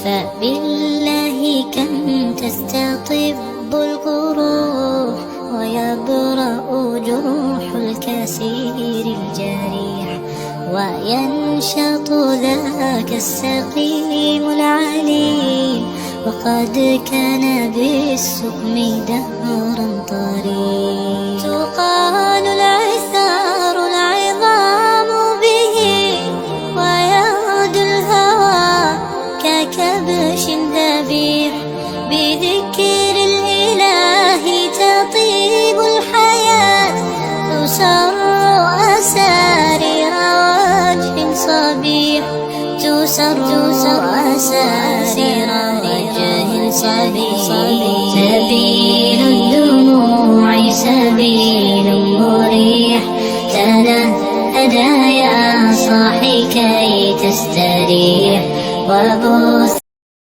فبالله كم تستطب القروح ويبرأ جروح الكسير الجريح، وينشط ذاك السقيم العليم، وقد كان بالسقم دهرا طريح. تقال العثار العظام به، ويغدو الهوى ككبش ذبيح، بذكر الإله تطيب الحياة، تسر أسارير وجه صبيح، تسر أسارير وجه صبيح. سبيل الدموع سبيل مريح، تنهد يا صاحي كي تستريح، وبث